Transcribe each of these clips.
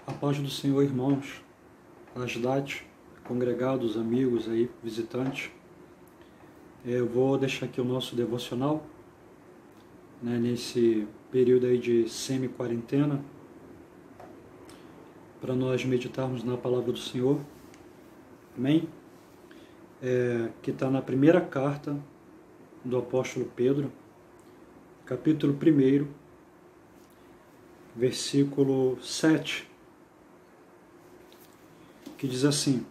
A paz do Senhor, irmãos, Asdate, congregados, amigos aí, visitantes. Eu vou deixar aqui o nosso devocional, né, nesse período aí de semi-quarentena, para nós meditarmos na palavra do Senhor. Amém? Que está na primeira carta do apóstolo Pedro, capítulo 1, versículo 7, que diz assim: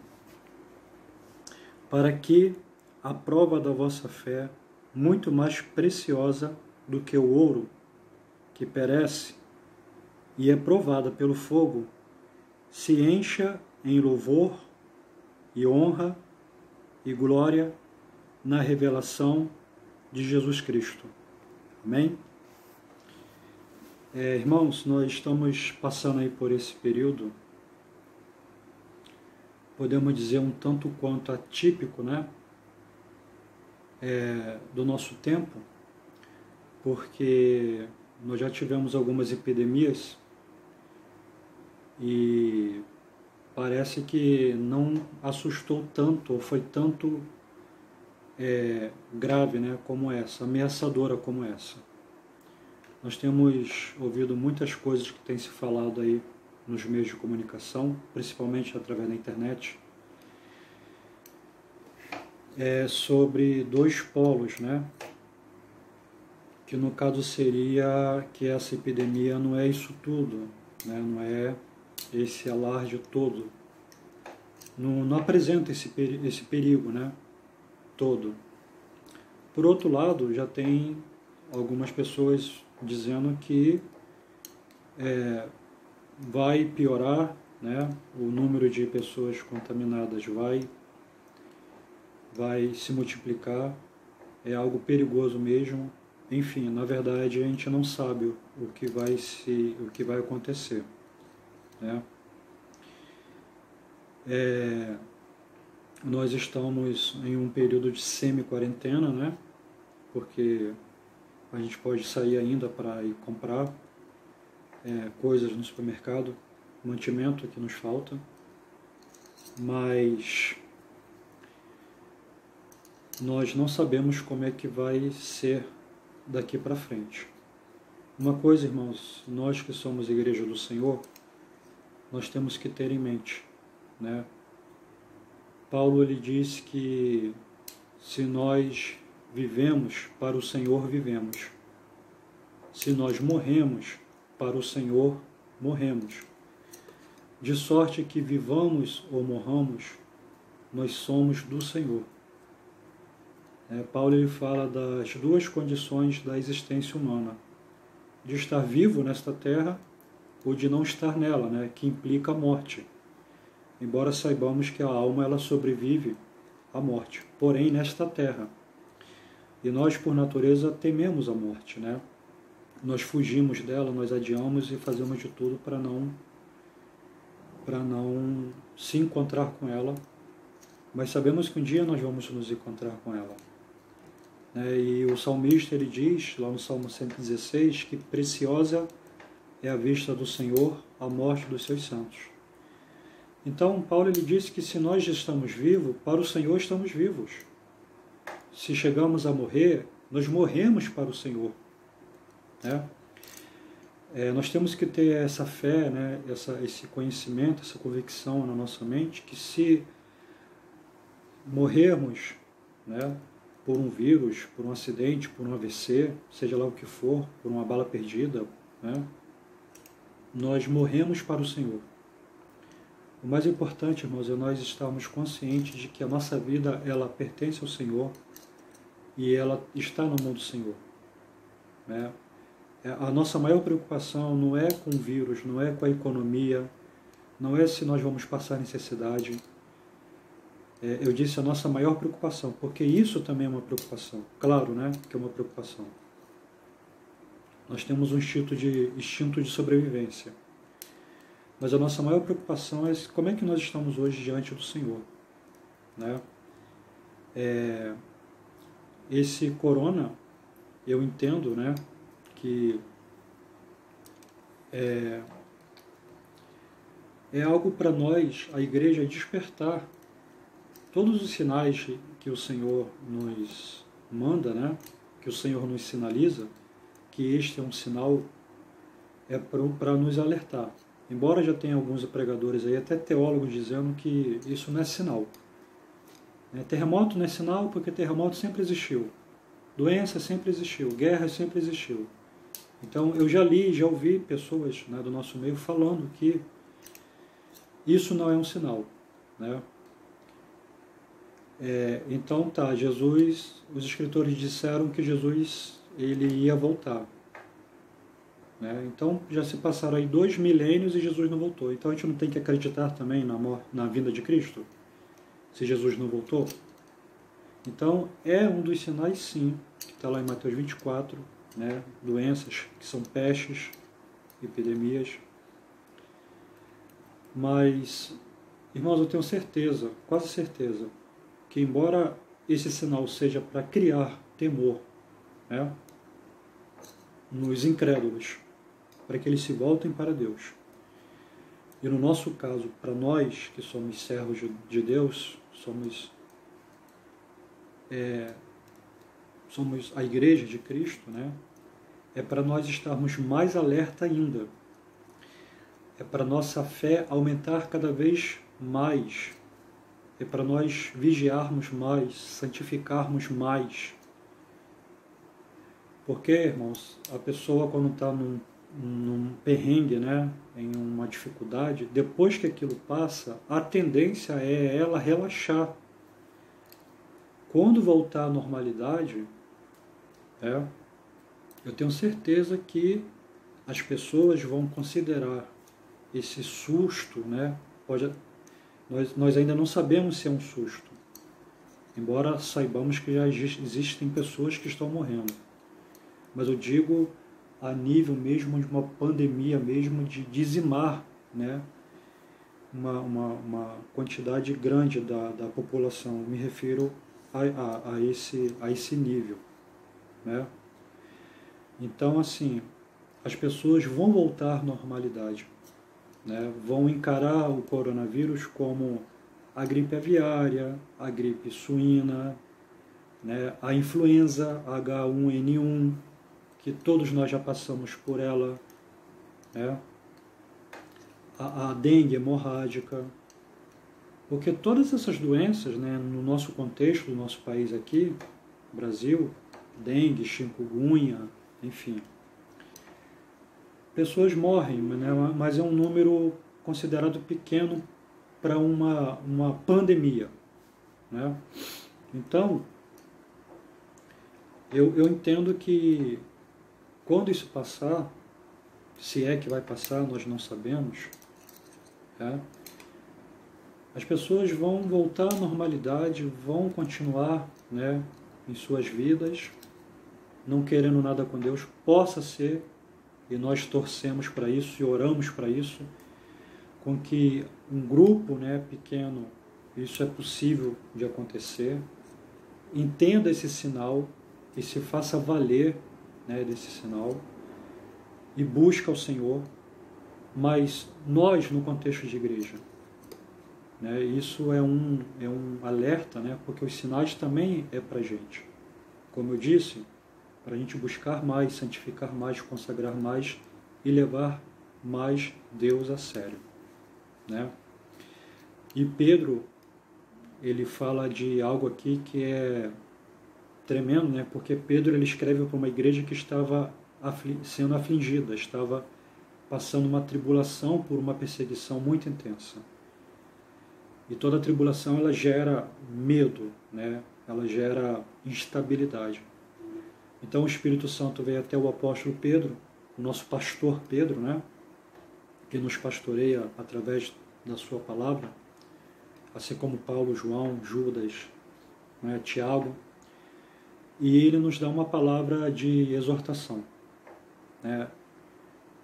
para que a prova da vossa fé, muito mais preciosa do que o ouro, que perece e é provada pelo fogo, se encha em louvor e honra e glória na revelação de Jesus Cristo. Amém? Irmãos, nós estamos passando aí por esse período, podemos dizer um tanto quanto atípico, né? Do nosso tempo, porque nós já tivemos algumas epidemias e parece que não assustou tanto, ou foi tanto grave, né, como essa, ameaçadora como essa. Nós temos ouvido muitas coisas que têm se falado aí nos meios de comunicação, principalmente através da internet, sobre dois polos, né? Que no caso seria que essa epidemia não é isso tudo, né? Não é esse alarde todo, não apresenta esse perigo, né? Todo. Por outro lado, já tem algumas pessoas dizendo que vai piorar, né? O número de pessoas contaminadas vai se multiplicar, é algo perigoso mesmo. Enfim, na verdade a gente não sabe o que vai acontecer, né? Nós estamos em um período de semi-quarentena, né? Porque a gente pode sair ainda para ir comprar coisas no supermercado, mantimento que nos falta, mas nós não sabemos como é que vai ser daqui para frente. Uma coisa, irmãos, nós que somos Igreja do Senhor, nós temos que ter em mente, né? Paulo, ele diz que se nós vivemos, para o Senhor vivemos. Se nós morremos, para o Senhor morremos. De sorte que vivamos ou morramos, nós somos do Senhor. Paulo, ele fala das duas condições da existência humana: de estar vivo nesta terra ou de não estar nela, né? Que implica a morte. Embora saibamos que a alma ela sobrevive à morte, porém nesta terra. E nós, por natureza, tememos a morte, né? Nós fugimos dela, nós adiamos e fazemos de tudo para não se encontrar com ela, mas sabemos que um dia nós vamos nos encontrar com ela. E o salmista, ele diz, lá no Salmo 116, que preciosa é a vista do Senhor a morte dos seus santos. Então, Paulo, ele disse que se nós estamos vivos, para o Senhor estamos vivos. Se chegamos a morrer, nós morremos para o Senhor, né? Nós temos que ter essa fé, né? Esse conhecimento, essa convicção na nossa mente, que se morrermos, né, por um vírus, por um acidente, por um AVC, seja lá o que for, por uma bala perdida, né, nós morremos para o Senhor. O mais importante, irmãos, é nós estarmos conscientes de que a nossa vida, ela pertence ao Senhor e ela está na mão do Senhor, né? A nossa maior preocupação não é com o vírus, não é com a economia, não é se nós vamos passar necessidade. Eu disse a nossa maior preocupação, porque isso também é uma preocupação. Claro, né, que é uma preocupação. Nós temos um instinto de sobrevivência. Mas a nossa maior preocupação é como é que nós estamos hoje diante do Senhor, né? Esse corona, eu entendo, né, que é algo para nós, a igreja, despertar todos os sinais que o Senhor nos manda, né? Que o Senhor nos sinaliza, que este é um sinal, é para nos alertar. Embora já tenha alguns pregadores aí, até teólogos, dizendo que isso não é sinal. Terremoto não é sinal porque terremoto sempre existiu. Doença sempre existiu. Guerra sempre existiu. Então eu já li, já ouvi pessoas, né, do nosso meio falando que isso não é um sinal. Né? Então tá, Jesus, os escritores disseram que Jesus ele ia voltar. Né? Então já se passaram aí 2 milênios e Jesus não voltou. Então a gente não tem que acreditar também na vinda de Cristo? Se Jesus não voltou? Então é um dos sinais, sim, que está lá em Mateus 24, né? Doenças que são pestes, epidemias. Mas, irmãos, eu tenho certeza, quase certeza, que embora esse sinal seja para criar temor, né, nos incrédulos, para que eles se voltem para Deus. E no nosso caso, para nós que somos servos de Deus, somos a igreja de Cristo, né? É para nós estarmos mais alerta ainda. É para nossa fé aumentar cada vez mais. É para nós vigiarmos mais, santificarmos mais. Porque, irmãos, a pessoa quando está num perrengue, né, em uma dificuldade, depois que aquilo passa, a tendência é ela relaxar. Quando voltar à normalidade, eu tenho certeza que as pessoas vão considerar esse susto, né? Nós ainda não sabemos se é um susto, embora saibamos que já existem pessoas que estão morrendo. Mas eu digo a nível mesmo de uma pandemia, mesmo de dizimar, né, uma quantidade grande da população. Me refiro a esse nível. Né? Então, assim, as pessoas vão voltar à normalidade. Né? Vão encarar o coronavírus como a gripe aviária, a gripe suína, né? A influenza H1N1, que todos nós já passamos por ela, né? A dengue hemorrágica, porque todas essas doenças, né, no nosso contexto, no nosso país aqui, Brasil, dengue, chikungunya, enfim, pessoas morrem, né, mas é um número considerado pequeno para uma pandemia. Né? Então, eu entendo que quando isso passar, se é que vai passar, nós não sabemos, as pessoas vão voltar à normalidade, vão continuar, né, em suas vidas, não querendo nada com Deus. Possa ser, e nós torcemos para isso e oramos para isso, com que um grupo, né, pequeno, isso é possível de acontecer, entenda esse sinal e se faça valer, né, desse sinal e busca o Senhor. Mas nós, no contexto de igreja, né, isso é um alerta, né, porque os sinais também é para a gente. Como eu disse, para a gente buscar mais, santificar mais, consagrar mais e levar mais Deus a sério. Né? E Pedro, ele fala de algo aqui que é tremendo, né? Porque Pedro ele escreve para uma igreja que estava sendo afligida, estava passando uma tribulação por uma perseguição muito intensa. E toda tribulação ela gera medo, né? Ela gera instabilidade. Então o Espírito Santo veio até o apóstolo Pedro, o nosso pastor Pedro, né? Que nos pastoreia através da sua palavra, assim como Paulo, João, Judas, né, Tiago, e ele nos dá uma palavra de exortação. Né?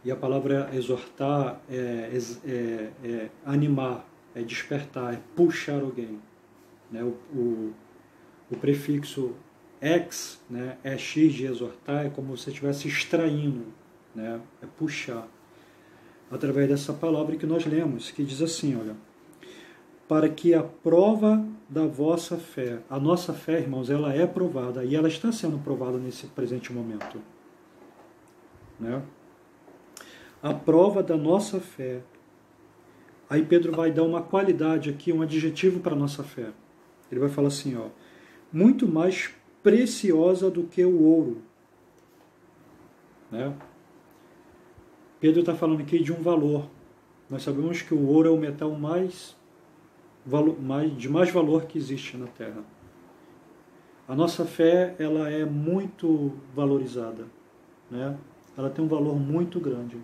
E a palavra exortar é animar, é despertar, é puxar alguém. Né? O prefixo ex, né, é x de exortar, é como se você estivesse extraindo, né? É puxar. através dessa palavra que nós lemos, que diz assim, olha, para que a prova da vossa fé, a nossa fé, irmãos, ela é provada, e ela está sendo provada nesse presente momento, né? A prova da nossa fé. Aí Pedro vai dar uma qualidade aqui, um adjetivo para a nossa fé. Ele vai falar assim, ó, muito mais preciosa do que o ouro, né? Pedro está falando aqui de um valor. Nós sabemos que o ouro é o metal de mais valor que existe na Terra. A nossa fé, ela é muito valorizada, né? Ela tem um valor muito grande.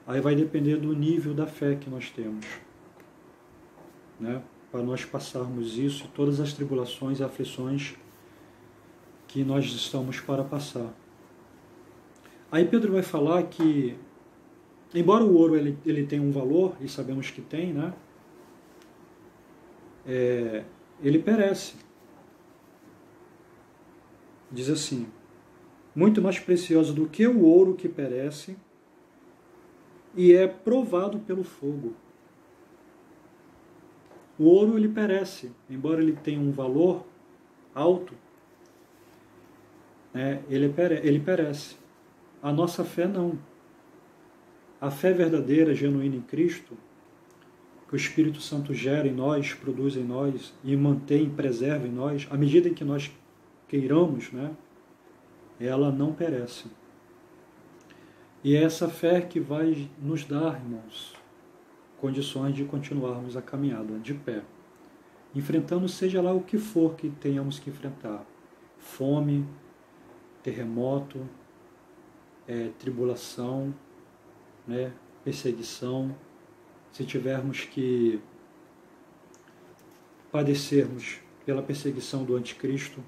Aí vai depender do nível da fé que nós temos, né? Para nós passarmos isso e todas as tribulações e aflições que nós estamos para passar. Aí Pedro vai falar que, embora o ouro ele tenha um valor, e sabemos que tem, né? Ele perece. Diz assim, muito mais precioso do que o ouro que perece e é provado pelo fogo. O ouro ele perece, embora ele tenha um valor alto, né, ele perece. A nossa fé não. A fé verdadeira, genuína em Cristo, que o Espírito Santo gera em nós, produz em nós e mantém, preserva em nós, à medida em que nós queiramos, né, ela não perece. E é essa fé que vai nos dar, irmãos, condições de continuarmos a caminhada de pé, enfrentando seja lá o que for que tenhamos que enfrentar, fome, terremoto, tribulação, né, perseguição, se tivermos que padecermos pela perseguição do anticristo,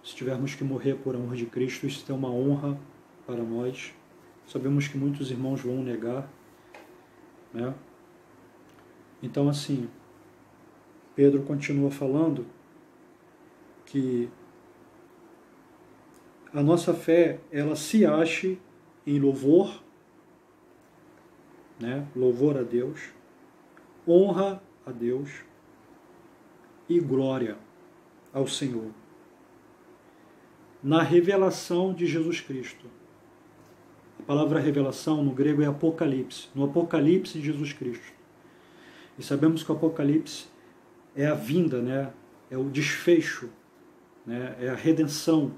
se tivermos que morrer por amor de Cristo, isso é uma honra para nós. Sabemos que muitos irmãos vão negar, né? Então, assim, Pedro continua falando que a nossa fé, ela se ache em louvor, né? Louvor a Deus, honra a Deus e glória ao Senhor, na revelação de Jesus Cristo. A palavra revelação no grego é Apocalipse, no Apocalipse de Jesus Cristo. E sabemos que o Apocalipse é a vinda, né? É o desfecho, né? É a redenção.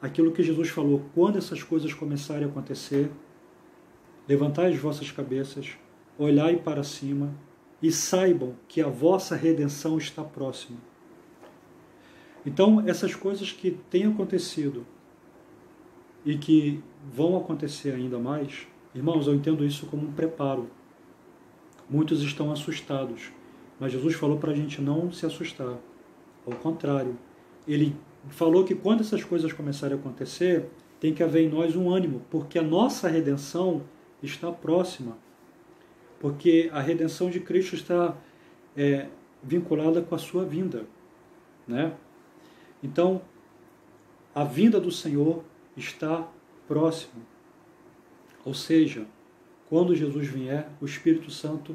Aquilo que Jesus falou, quando essas coisas começarem a acontecer, levantai as vossas cabeças, olhai para cima e saibam que a vossa redenção está próxima. Então, essas coisas que têm acontecido e que vão acontecer ainda mais, irmãos, eu entendo isso como um preparo. Muitos estão assustados, mas Jesus falou para a gente não se assustar. Ao contrário, ele falou que quando essas coisas começarem a acontecer, tem que haver em nós um ânimo, porque a nossa redenção está próxima. Porque a redenção de Cristo está vinculada com a sua vinda, né? Então, a vinda do Senhor está próxima. Ou seja, quando Jesus vier, o Espírito Santo,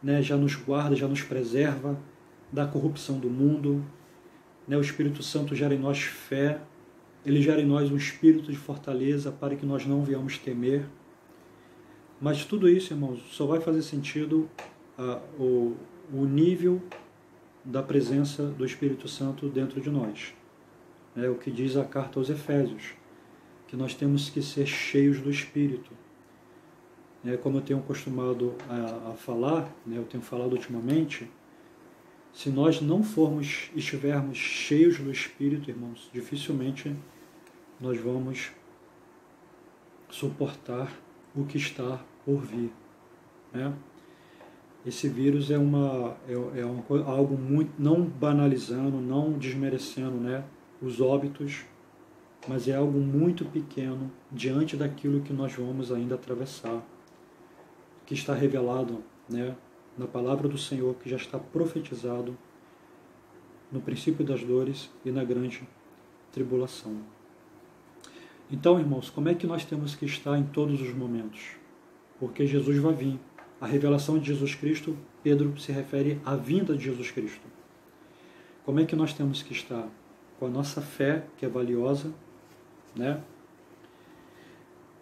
né, já nos guarda, já nos preserva da corrupção do mundo. Né, o Espírito Santo gera em nós fé, ele gera em nós um espírito de fortaleza para que nós não venhamos temer. Mas tudo isso, irmãos, só vai fazer sentido o nível da presença do Espírito Santo dentro de nós. É o que diz a carta aos Efésios, que nós temos que ser cheios do Espírito. Como eu tenho acostumado a falar, né, eu tenho falado ultimamente, se nós não estivermos cheios do Espírito, irmãos, dificilmente nós vamos suportar o que está por vir, né? Esse vírus é algo muito, não banalizando, não desmerecendo, né, os óbitos, mas é algo muito pequeno diante daquilo que nós vamos ainda atravessar, que está revelado, né, na palavra do Senhor, que já está profetizado no princípio das dores e na grande tribulação. Então, irmãos, como é que nós temos que estar em todos os momentos? porque Jesus vai vir. A revelação de Jesus Cristo, Pedro se refere à vinda de Jesus Cristo. Como é que nós temos que estar? Com a nossa fé, que é valiosa, né?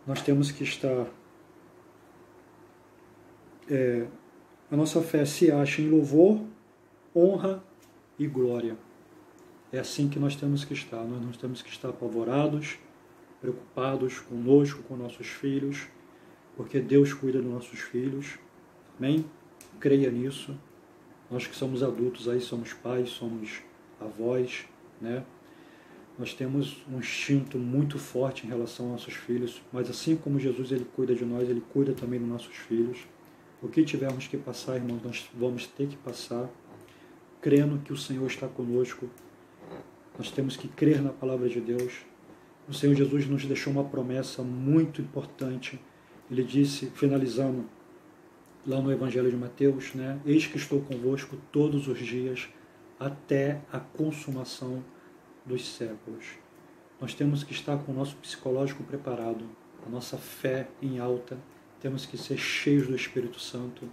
Nós temos que estar... a nossa fé se acha em louvor, honra e glória. É assim que nós temos que estar. Nós não temos que estar apavorados, preocupados conosco, com nossos filhos, porque Deus cuida dos nossos filhos. Amém? Creia nisso. Nós que somos adultos aí, somos pais, somos avós, né? Nós temos um instinto muito forte em relação aos nossos filhos, mas assim como Jesus ele cuida de nós, ele cuida também dos nossos filhos. O que tivermos que passar, irmãos, nós vamos ter que passar, crendo que o Senhor está conosco. Nós temos que crer na palavra de Deus. O Senhor Jesus nos deixou uma promessa muito importante. Ele disse, finalizando lá no Evangelho de Mateus, né? Eis que estou convosco todos os dias até a consumação dos séculos. Nós temos que estar com o nosso psicológico preparado, a nossa fé em alta. Temos que ser cheios do Espírito Santo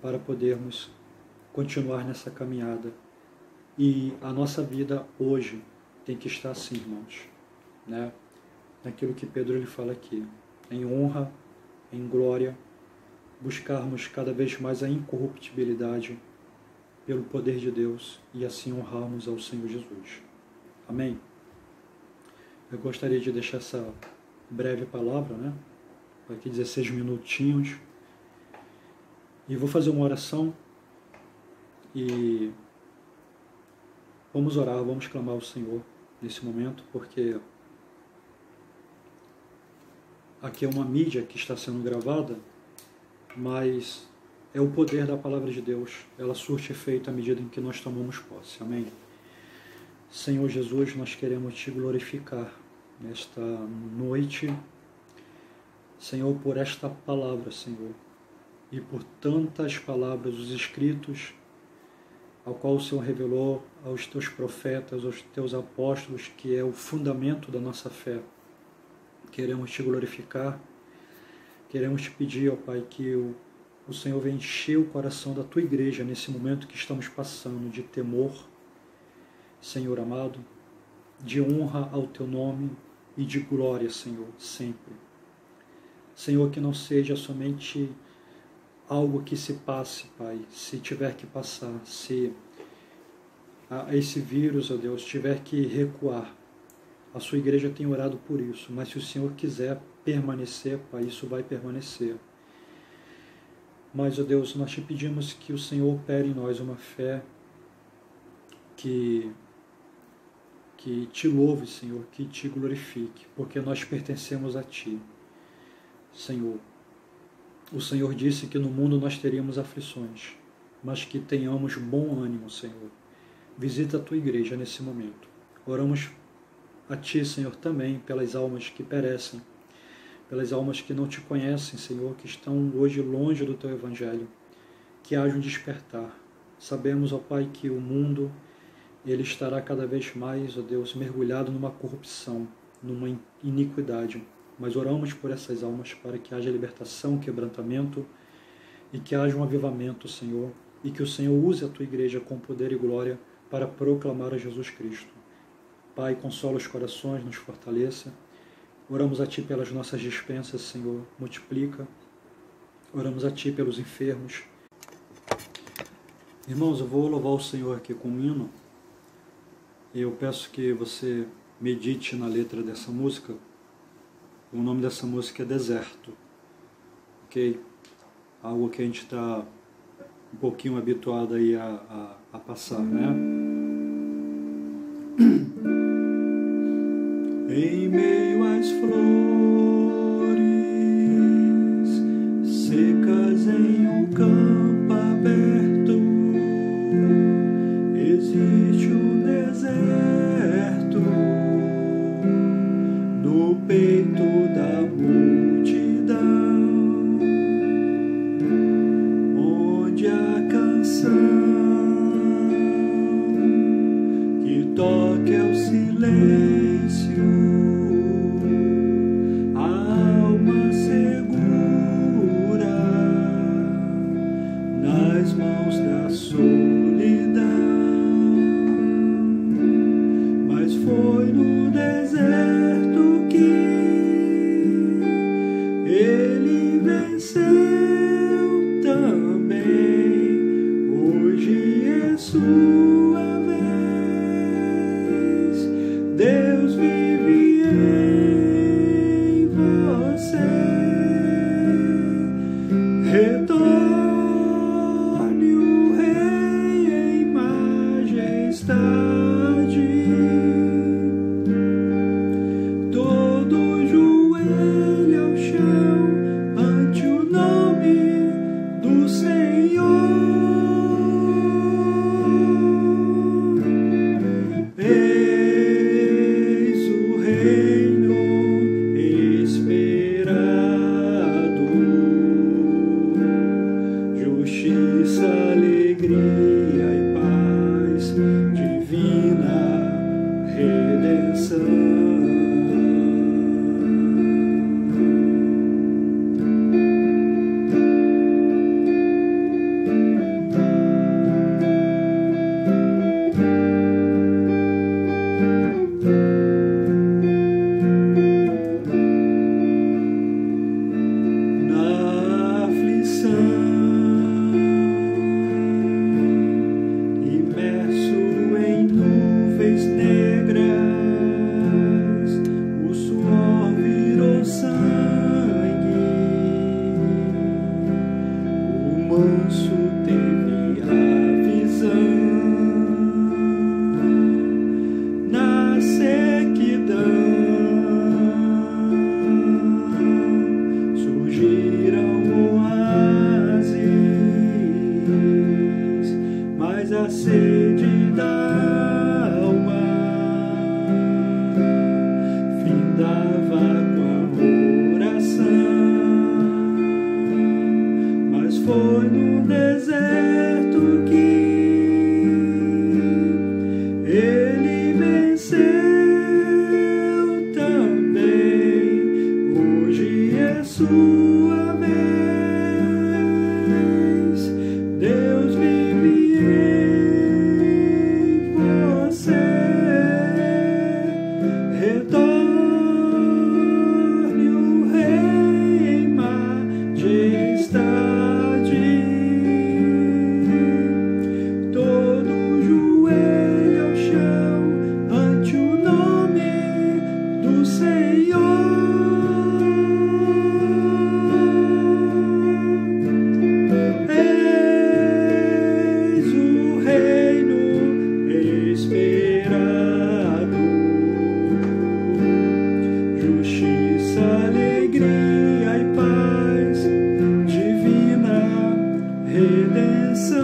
para podermos continuar nessa caminhada. E a nossa vida hoje tem que estar assim, irmãos, né? Naquilo que Pedro ele fala aqui, em honra, em glória, buscarmos cada vez mais a incorruptibilidade pelo poder de Deus e assim honrarmos ao Senhor Jesus. Amém? Eu gostaria de deixar essa breve palavra, né? Aqui 16 minutinhos. E vou fazer uma oração e vamos orar, vamos clamar ao Senhor nesse momento, porque aqui é uma mídia que está sendo gravada, mas é o poder da palavra de Deus. Ela surte efeito à medida em que nós tomamos posse. Amém? Senhor Jesus, nós queremos Te glorificar nesta noite, Senhor, por esta palavra, Senhor, e por tantas palavras, os escritos, ao qual o Senhor revelou aos Teus profetas, aos Teus apóstolos, que é o fundamento da nossa fé. Queremos Te glorificar, queremos Te pedir, ó Pai, que o Senhor venha encher o coração da Tua igreja nesse momento que estamos passando de temor, Senhor amado, de honra ao Teu nome e de glória, Senhor, sempre. Senhor, que não seja somente algo que se passe, Pai, se tiver que passar, se esse vírus, ó Deus, tiver que recuar. A Sua igreja tem orado por isso, mas se o Senhor quiser permanecer, Pai, isso vai permanecer. Mas, ó Deus, nós Te pedimos que o Senhor opere em nós uma fé que Te louve, Senhor, que Te glorifique, porque nós pertencemos a Ti, Senhor. O Senhor disse que no mundo nós teríamos aflições, mas que tenhamos bom ânimo, Senhor. Visita a Tua igreja nesse momento. Oramos a Ti, Senhor, também pelas almas que perecem, pelas almas que não Te conhecem, Senhor, que estão hoje longe do Teu Evangelho, que haja um despertar. Sabemos, ó Pai, que o mundo ele estará cada vez mais, ó Deus, mergulhado numa corrupção, numa iniquidade. Mas oramos por essas almas para que haja libertação, quebrantamento e que haja um avivamento, Senhor, e que o Senhor use a Tua igreja com poder e glória para proclamar a Jesus Cristo. Pai, consola os corações, nos fortaleça. Oramos a Ti pelas nossas dispensas, Senhor, multiplica. Oramos a Ti pelos enfermos. Irmãos, eu vou louvar o Senhor aqui com um hino. Eu peço que você medite na letra dessa música. O nome dessa música é Deserto, ok? Algo que a gente está um pouquinho habituado aí a passar, né? Em meio às flores secas em um campo aberto, existe um deserto no peito da multidão, onde a canção que toca é o silêncio venceu também, hoje é sua vez. Deus vive em você. Retorne o Rei em majestade. Todo joelho ao chão ante o nome do Senhor. Eis o reino esperado, justiça, alegria e paz, divina redenção. Manso teve a visão, na sequidão surgiram oásis, mas a sede da alma findava com a oração. Foi no deserto que ele venceu também, hoje é sua vez. Deus vive em você. Retorne o Rei em majestade. Alegria e paz, divina redenção.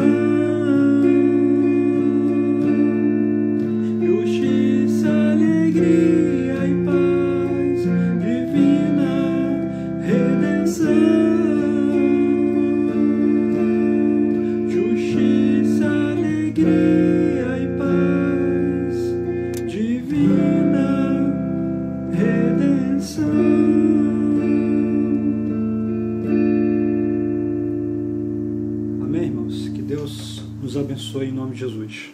Justiça, alegria e paz, divina redenção. Justiça, alegria e paz, divina redenção. Amém, irmãos? Que Deus nos abençoe em nome de Jesus.